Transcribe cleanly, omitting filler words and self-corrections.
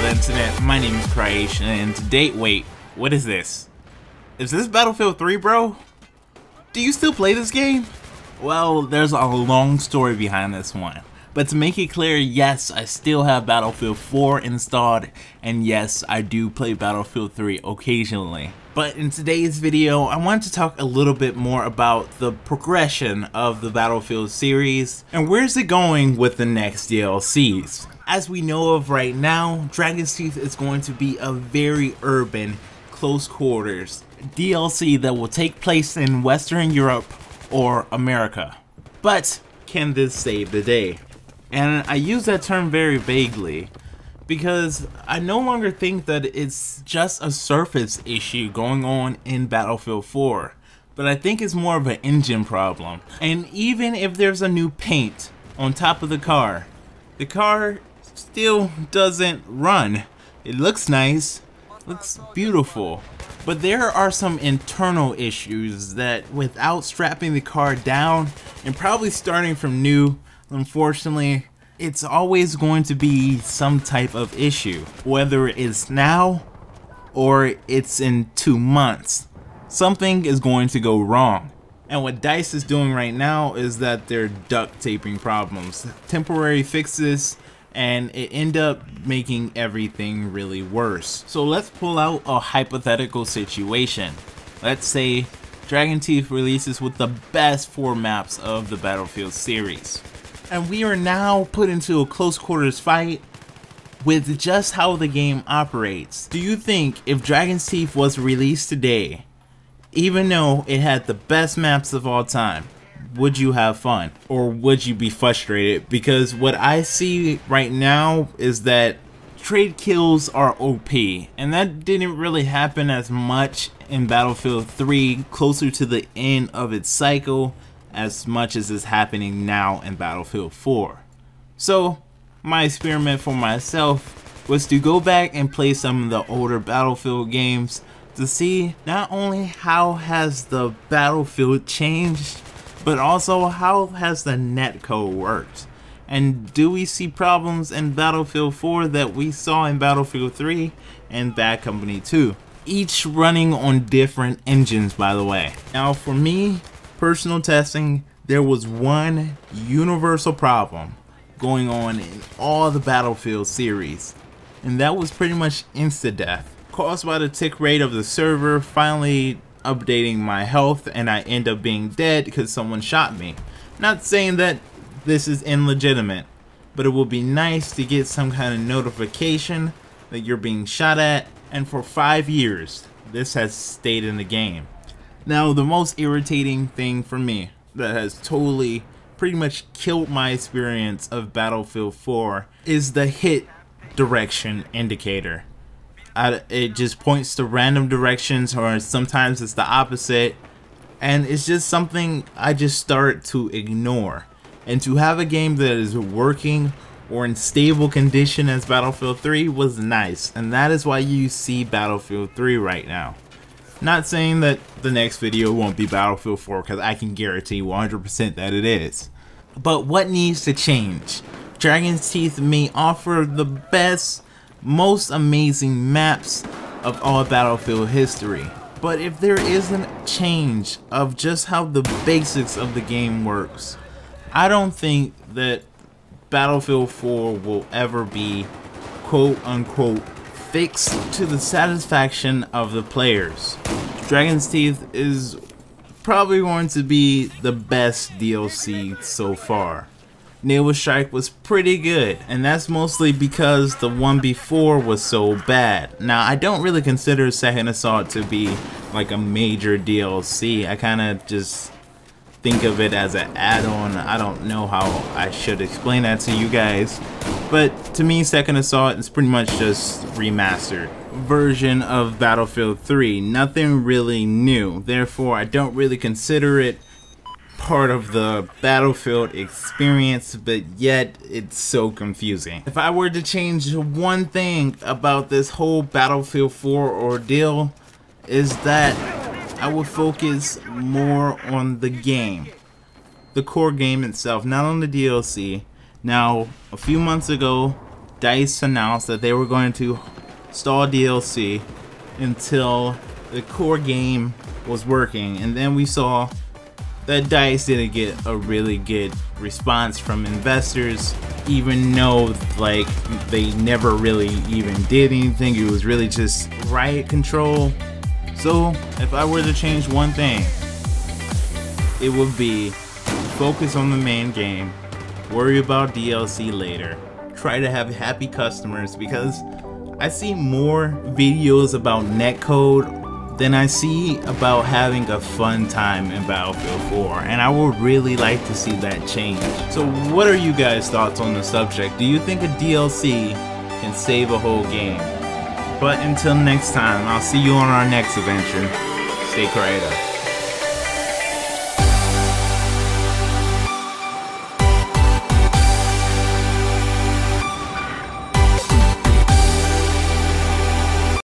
the internet? My name is Creation, and today, wait, what is this? Is this Battlefield 3, bro? Do you still play this game? Well, there's a long story behind this one. But to make it clear, yes, I still have Battlefield 4 installed, and yes, I do play Battlefield 3 occasionally. But in today's video, I want to talk a little bit more about the progression of the Battlefield series, and where's it going with the next DLCs. As we know of right now, Dragon's Teeth is going to be a very urban, close quarters DLC that will take place in Western Europe or America. But can this save the day? And I use that term very vaguely because I no longer think that it's just a surface issue going on in Battlefield 4, but I think it's more of an engine problem. And even if there's a new paint on top of the car still doesn't run. It looks nice, looks beautiful, but there are some internal issues that without strapping the car down and probably starting from new, unfortunately, it's always going to be some type of issue, whether it's now or it's in 2 months. Something is going to go wrong. And what DICE is doing right now is that they're duct taping problems, temporary fixes, and it end up making everything really worse. So let's pull out a hypothetical situation. Let's say Dragon's Teeth releases with the best 4 maps of the Battlefield series, and we are now put into a close quarters fight with just how the game operates. Do you think if Dragon's Teeth was released today, even though it had the best maps of all time, would you have fun? Or would you be frustrated? Because what I see right now is that trade kills are OP, and that didn't really happen as much in Battlefield 3 closer to the end of its cycle as much as is happening now in Battlefield 4. So my experiment for myself was to go back and play some of the older Battlefield games to see not only how has the Battlefield changed, but also how has the netcode worked. And do we see problems in Battlefield 4 that we saw in Battlefield 3 and Bad Company 2? Each running on different engines, by the way. Now for me, personal testing, there was one universal problem going on in all the Battlefield series, and that was pretty much insta-death, caused by the tick rate of the server finally updating my health, and I end up being dead because someone shot me. Not saying that this is illegitimate, but it will be nice to get some kind of notification that you're being shot at, and for 5 years this has stayed in the game. Now the most irritating thing for me that has totally pretty much killed my experience of Battlefield 4 is the hit direction indicator. It just points to random directions, or sometimes it's the opposite, and it's just something I just start to ignore. And to have a game that is working or in stable condition as Battlefield 3 was nice, and that is why you see Battlefield 3 right now. Not saying that the next video won't be Battlefield 4, because I can guarantee 100% that it is. But what needs to change? Dragon's Teeth may offer the best, most amazing maps of all Battlefield history, but if there isn't change of just how the basics of the game works, I don't think that Battlefield 4 will ever be quote unquote fixed to the satisfaction of the players. Dragon's Teeth is probably going to be the best DLC so far. Naval Strike was pretty good, and that's mostly because the one before was so bad. Now, I don't really consider Second Assault to be like a major DLC. I kind of just think of it as an add-on. I don't know how I should explain that to you guys, but to me, Second Assault is pretty much just remastered version of Battlefield 3. Nothing really new. Therefore, I don't really consider it part of the Battlefield experience, but yet it's so confusing. If I were to change one thing about this whole Battlefield 4 ordeal, is that I would focus more on the game, the core game itself, not on the DLC. Now, a few months ago, DICE announced that they were going to stall DLC until the core game was working, and then we saw that DICE didn't get a really good response from investors, even though like they never really even did anything. It was really just riot control. So if I were to change one thing, it would be focus on the main game, worry about DLC later, try to have happy customers, because I see more videos about netcode than I see about having a fun time in Battlefield 4, and I would really like to see that change. So what are you guys' thoughts on the subject? Do you think a DLC can save a whole game? But until next time, I'll see you on our next adventure. Stay creative.